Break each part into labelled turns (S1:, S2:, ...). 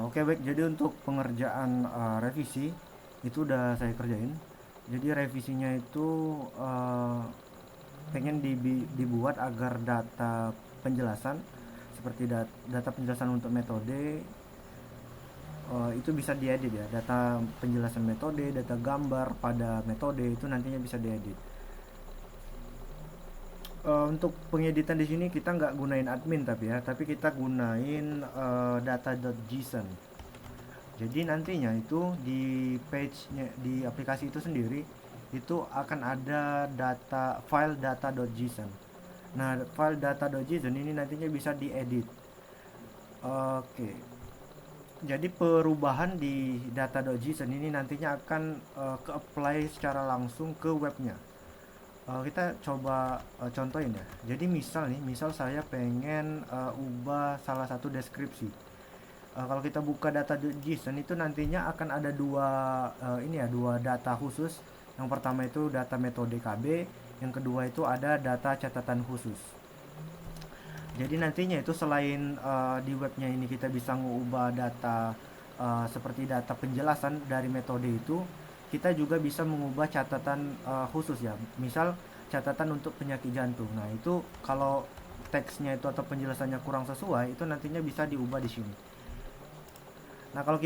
S1: Oke baik, jadi untuk pengerjaan revisi itu udah saya kerjain. Jadi revisinya itu pengen dibuat agar data penjelasan seperti data penjelasan untuk metode itu bisa diedit ya. Data penjelasan metode, data gambar pada metode itu nantinya bisa diedit. Untuk pengeditan di sini kita nggak gunain admin tapi kita gunain data.json. Jadi nantinya itu di page-nya di aplikasi itu sendiri itu akan ada file data.json. Nah, file data.json ini nantinya bisa diedit. Oke. Jadi perubahan di data.json ini nantinya akan ke-apply secara langsung ke webnya. Kita coba contohin ya. Jadi misal saya pengen ubah salah satu deskripsi. Kalau kita buka data.json itu nantinya akan ada dua data khusus. Yang pertama itu data metode KB, yang kedua itu ada data catatan khusus. Jadi nantinya itu selain di webnya ini kita bisa mengubah data seperti data penjelasan dari metode itu, kita juga bisa mengubah catatan khusus ya. Misal catatan untuk penyakit jantung. Nah, itu kalau teksnya itu atau penjelasannya kurang sesuai, itu nantinya bisa diubah di sini. Nah, kalau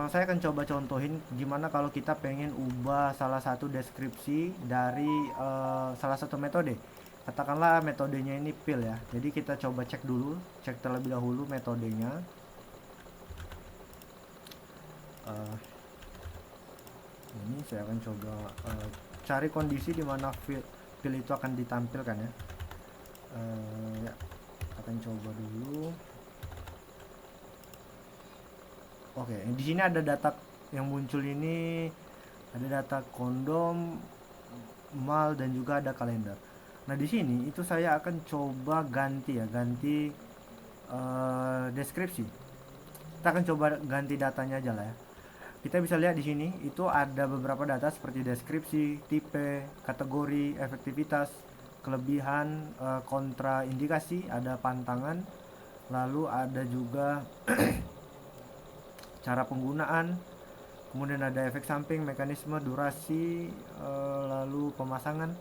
S1: saya akan coba contohin gimana kalau kita pengen ubah salah satu deskripsi dari salah satu metode. Katakanlah metodenya ini pil ya. Jadi kita coba cek terlebih dahulu metodenya. Eh, ini saya akan coba cari kondisi di mana pil itu akan ditampilkan ya. Ya, akan coba dulu. Oke, di sini ada data yang muncul ini, ada data kondom, mal dan juga ada kalender. Nah, di sini itu saya akan coba ganti deskripsi. Kita akan coba ganti datanya aja lah ya. Kita bisa lihat di sini itu ada beberapa data seperti deskripsi, tipe, kategori, efektivitas, kelebihan, kontraindikasi, ada pantangan, lalu ada juga cara penggunaan, kemudian ada efek samping, mekanisme, durasi, lalu pemasangan,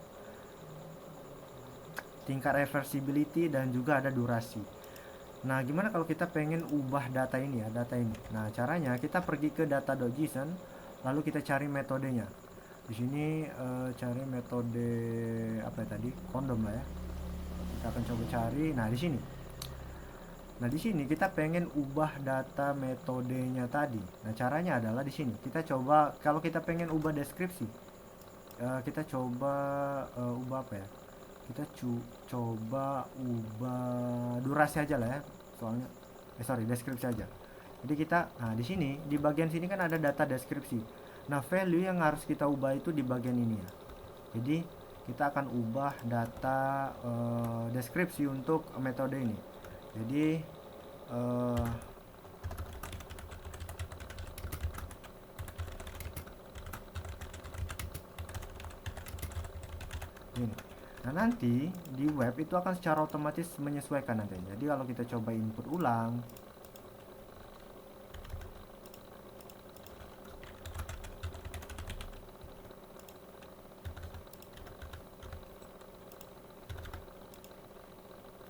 S1: tingkat reversibility, dan juga ada durasi. Nah, gimana kalau kita pengen ubah data ini ya, data ini. Nah, caranya kita pergi ke data.json, lalu kita cari metodenya. Di sini cari metode apa ya tadi? Kondom lah ya. Kita akan coba cari. Nah, di sini kita pengen ubah data metodenya tadi. Nah, caranya adalah di sini. Kita coba kalau kita pengen ubah deskripsi, kita coba ubah apa ya? Kita coba ubah durasi aja lah ya. Soalnya deskripsi aja. Jadi nah di sini di bagian sini kan ada data deskripsi. Nah, value yang harus kita ubah itu di bagian ini ya. Jadi kita akan ubah data deskripsi untuk metode ini. Jadi ini. Nah, nanti di web itu akan secara otomatis menyesuaikan nantinya. Jadi kalau kita coba input ulang,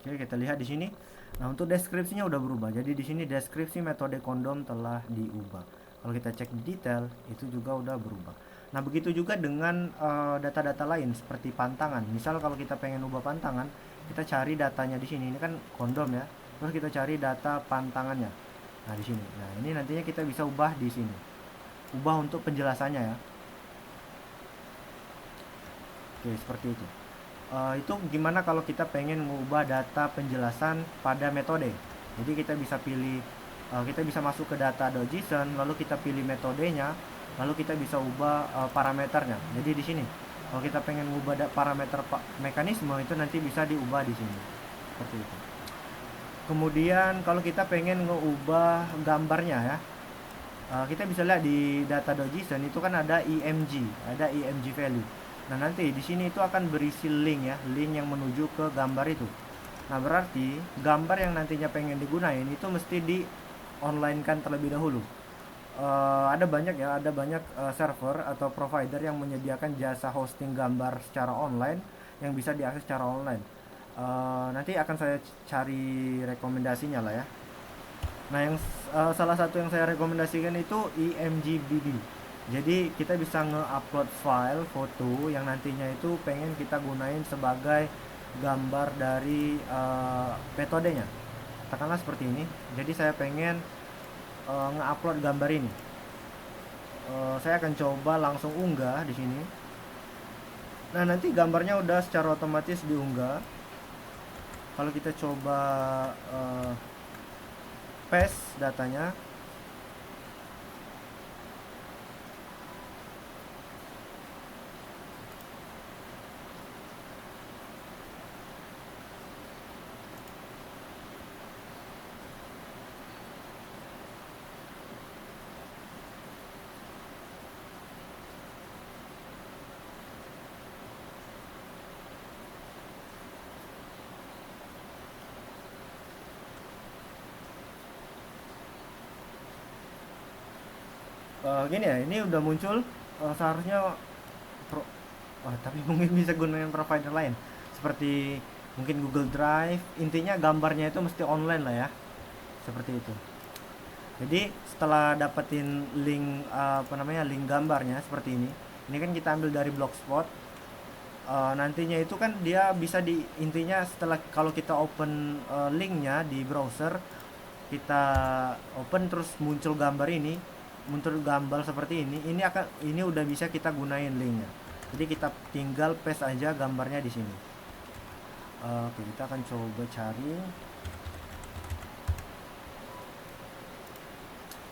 S1: oke, kita lihat di sini. Nah, untuk deskripsinya udah berubah. Jadi di sini deskripsi metode kondom telah diubah. Kalau kita cek di detail, itu juga udah berubah. Nah, begitu juga dengan data-data lain seperti pantangan. Misal kalau kita pengen ubah pantangan, kita cari datanya di sini. Ini kan kondom ya. Terus kita cari data pantangannya. Nah, di sini. Nah, ini nantinya kita bisa ubah di sini. Ubah untuk penjelasannya ya. Oke, seperti itu. Itu gimana kalau kita pengen mengubah data penjelasan pada metode. Jadi kita bisa masuk ke data.json, lalu kita pilih metodenya, lalu kita bisa ubah parameternya. Jadi di sini kalau kita pengen mengubah parameter mekanisme itu nanti bisa diubah di sini seperti itu. Kemudian kalau kita pengen mengubah gambarnya ya, kita bisa lihat di data.json itu kan ada img value. Nah, nanti di sini itu akan berisi link yang menuju ke gambar itu. Nah, berarti gambar yang nantinya pengen digunain itu mesti online kan terlebih dahulu. Ada banyak server atau provider yang menyediakan jasa hosting gambar secara online yang bisa diakses secara online. Nanti akan saya cari rekomendasinya lah ya. Nah, salah satu yang saya rekomendasikan itu IMGBB. Jadi kita bisa nge-upload file foto yang nantinya itu pengen kita gunain sebagai gambar dari metodenya. Katakanlah seperti ini. Jadi saya pengen nge-upload gambar ini. Saya akan coba langsung unggah di sini. Nah, nanti gambarnya udah secara otomatis diunggah. Kalau kita coba paste datanya, gini ya, ini udah muncul. Seharusnya tapi mungkin bisa gunain provider lain seperti mungkin Google Drive. Intinya gambarnya itu mesti online lah ya, seperti itu. Jadi setelah dapetin link link gambarnya seperti ini kan kita ambil dari Blogspot. Nantinya itu kan dia bisa intinya setelah kalau kita open linknya di browser, kita open terus muncul gambar ini, muncul gambar seperti ini udah bisa kita gunain linknya. Jadi kita tinggal paste aja gambarnya di sini. Oke, kita akan coba cari.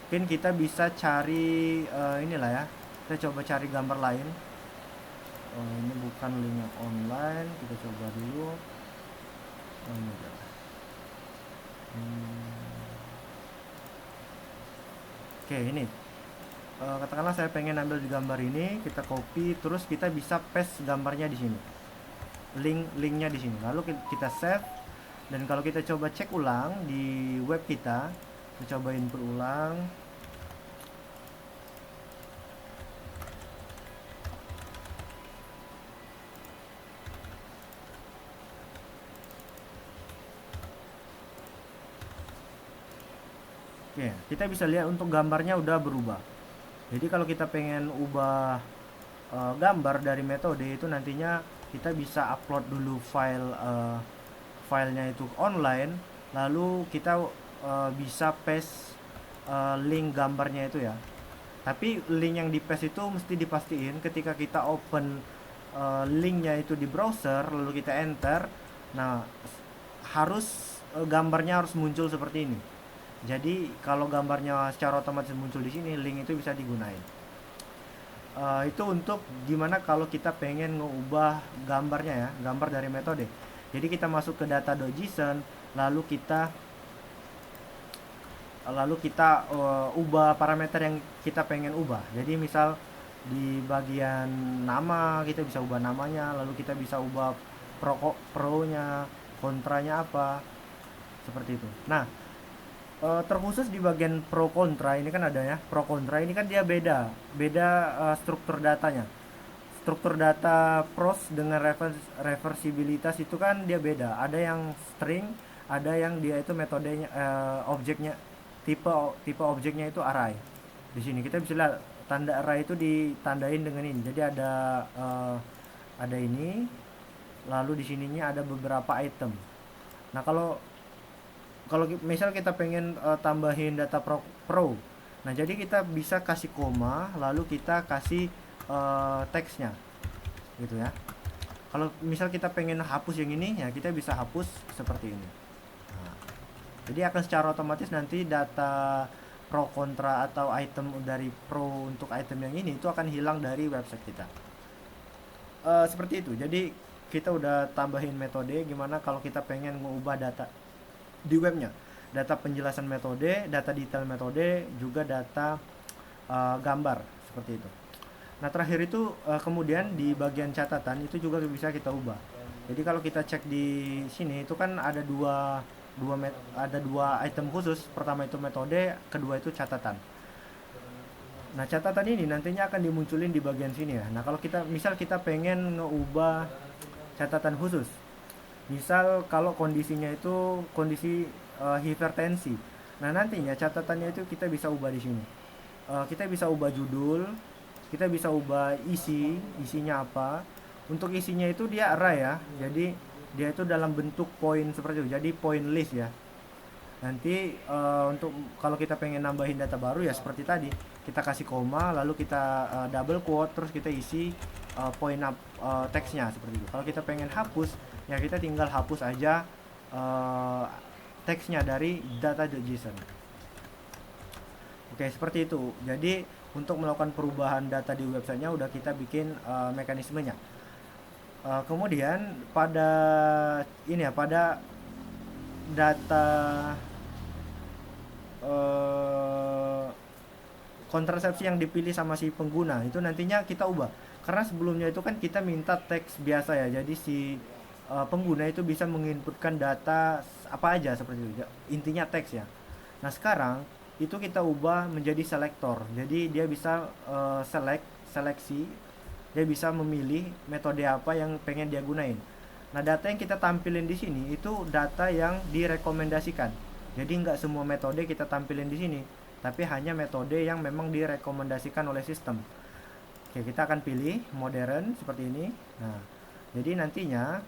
S1: Mungkin kita bisa cari inilah ya. Kita coba cari gambar lain. Ini bukan link yang online. Kita coba dulu. Ini adalah. Oke, ini. Katakanlah saya pengen ambil di gambar ini, kita copy, terus kita bisa paste gambarnya di sini. Linknya di sini. Lalu kita save. Dan kalau kita coba cek ulang di web kita coba input ulang. Oke, kita bisa lihat untuk gambarnya udah berubah. Jadi kalau kita pengen ubah gambar dari metode itu, nantinya kita bisa upload dulu filenya itu online, lalu kita bisa paste link gambarnya itu ya. Tapi link yang di paste itu mesti dipastiin ketika kita open linknya itu di browser, lalu kita enter. Nah, gambarnya harus muncul seperti ini. Jadi kalau gambarnya secara otomatis muncul di sini, link itu bisa digunain. Itu untuk gimana kalau kita pengen ngubah gambarnya ya, gambar dari metode. Jadi kita masuk ke data.json, lalu kita ubah parameter yang kita pengen ubah. Jadi misal di bagian nama kita bisa ubah namanya, lalu kita bisa ubah pro-nya, kontranya apa, seperti itu. Nah, terkhusus di bagian pro kontra ini kan ada ya, pro kontra ini kan dia beda struktur datanya. Struktur data pros dengan reversibilitas itu kan dia beda. Ada yang string, ada yang dia itu metodenya objeknya tipe objeknya itu array. Di sini kita bisa lihat tanda array itu ditandain dengan ini. Jadi ada ini, lalu di sininya ada beberapa item. Nah, kalau misal kita pengen tambahin data pro, nah jadi kita bisa kasih koma, lalu kita kasih teksnya gitu ya. Kalau misal kita pengen hapus yang ini ya, kita bisa hapus seperti ini. Nah, jadi akan secara otomatis nanti data pro kontra atau item dari pro untuk item yang ini itu akan hilang dari website kita. Seperti itu. Jadi kita udah tambahin metode. Gimana kalau kita pengen mengubah data di webnya, data penjelasan metode, data detail metode, juga data gambar seperti itu. Nah, terakhir itu kemudian di bagian catatan itu juga bisa kita ubah. Jadi kalau kita cek di sini itu kan ada dua ada dua item khusus. Pertama itu metode, kedua itu catatan. Nah, catatan ini nantinya akan dimunculin di bagian sini ya. Nah, kalau misal kita pengen ngeubah catatan khusus, misal kalau kondisinya itu kondisi hipertensi, nah nantinya catatannya itu kita bisa ubah di sini. Kita bisa ubah judul, kita bisa ubah isinya apa. Untuk isinya itu dia array ya, jadi dia itu dalam bentuk poin seperti itu, jadi point list ya. Nanti untuk kalau kita pengen nambahin data baru ya seperti tadi, kita kasih koma lalu kita double quote, terus kita isi teksnya seperti itu. Kalau kita pengen hapus ya kita tinggal hapus aja teksnya dari data.json. Oke, seperti itu. Jadi untuk melakukan perubahan data di websitenya udah kita bikin mekanismenya. Kemudian pada data kontrasepsi yang dipilih sama si pengguna itu nantinya kita ubah, karena sebelumnya itu kan kita minta teks biasa ya, jadi si pengguna itu bisa menginputkan data apa aja seperti itu, intinya teks ya. Nah sekarang itu kita ubah menjadi selektor, jadi dia bisa seleksi, dia bisa memilih metode apa yang pengen dia gunain. Nah data yang kita tampilin di sini itu data yang direkomendasikan, jadi nggak semua metode kita tampilin di sini, tapi hanya metode yang memang direkomendasikan oleh sistem. Oke, kita akan pilih modern seperti ini. Nah, jadi nantinya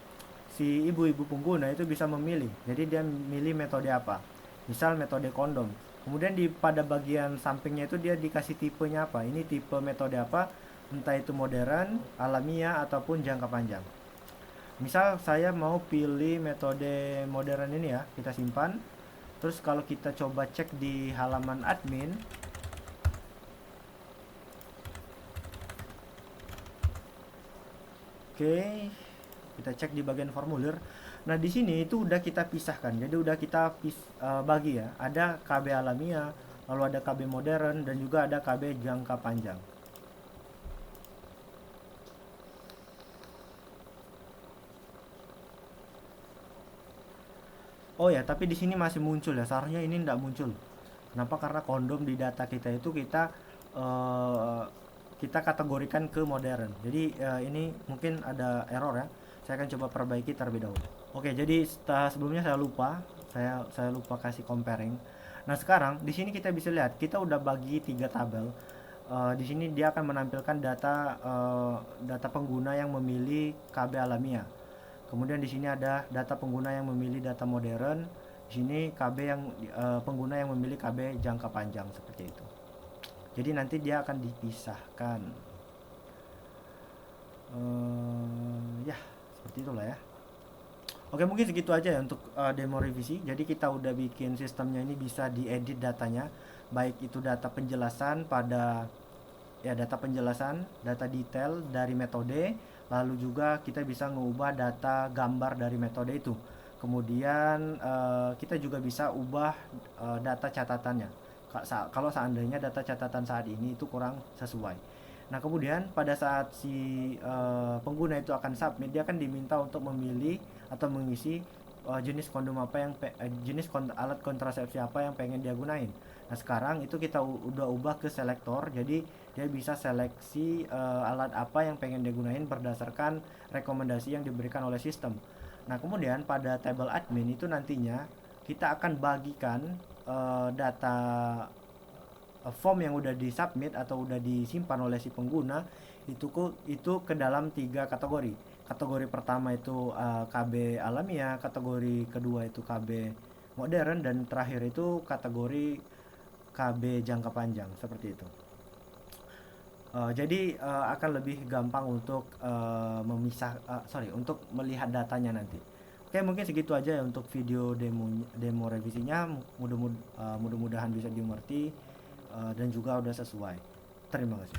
S1: si ibu-ibu pengguna itu bisa memilih. Jadi dia milih metode apa. Misal metode kondom. Kemudian pada bagian sampingnya itu dia dikasih tipenya apa. Ini tipe metode apa, entah itu modern, alamiah, ataupun jangka panjang. Misal saya mau pilih metode modern ini ya, kita simpan. Terus kalau kita coba cek di halaman admin, oke, kita cek di bagian formulir. Nah di sini itu udah kita pisahkan, jadi udah kita bagi ya. Ada KB alamiah, lalu ada KB modern, dan juga ada KB jangka panjang. Oh ya, tapi di sini masih muncul ya. Seharusnya ini tidak muncul. Kenapa? Karena kondom di data kita itu kita kategorikan ke modern. Jadi ini mungkin ada error ya. Saya akan coba perbaiki terlebih dahulu. Oke, jadi sebelumnya saya lupa. Saya lupa kasih comparing. Nah sekarang di sini kita bisa lihat kita udah bagi 3 tabel. Di sini dia akan menampilkan data pengguna yang memilih KB alamiah. Kemudian di sini ada data pengguna yang memilih data modern. Di sini pengguna yang memilih KB jangka panjang seperti itu. Jadi nanti dia akan dipisahkan. Ya, seperti itulah ya. Oke, mungkin segitu aja ya untuk demo revisi. Jadi kita udah bikin sistemnya ini bisa diedit datanya, baik itu data penjelasan data detail dari metode, lalu juga kita bisa mengubah data gambar dari metode itu. Kemudian kita juga bisa ubah data catatannya kalau seandainya data catatan saat ini itu kurang sesuai. Nah kemudian pada saat si pengguna itu akan submit, dia akan diminta untuk memilih atau mengisi jenis kondom apa yang alat kontrasepsi apa yang pengen dia gunain. Nah sekarang itu kita udah ubah ke selektor, jadi dia bisa seleksi alat apa yang pengen dia gunain berdasarkan rekomendasi yang diberikan oleh sistem. Nah kemudian pada table admin itu nantinya kita akan bagikan data form yang udah disubmit atau udah disimpan oleh si pengguna itu ke dalam 3 kategori. Kategori pertama itu KB alamiah, kategori kedua itu KB modern, dan terakhir itu kategori KB jangka panjang seperti itu. Jadi akan lebih gampang untuk untuk melihat datanya nanti. Oke, mungkin segitu aja ya untuk video demo revisinya. Mudah-mudahan bisa dimengerti dan juga udah sesuai. Terima kasih.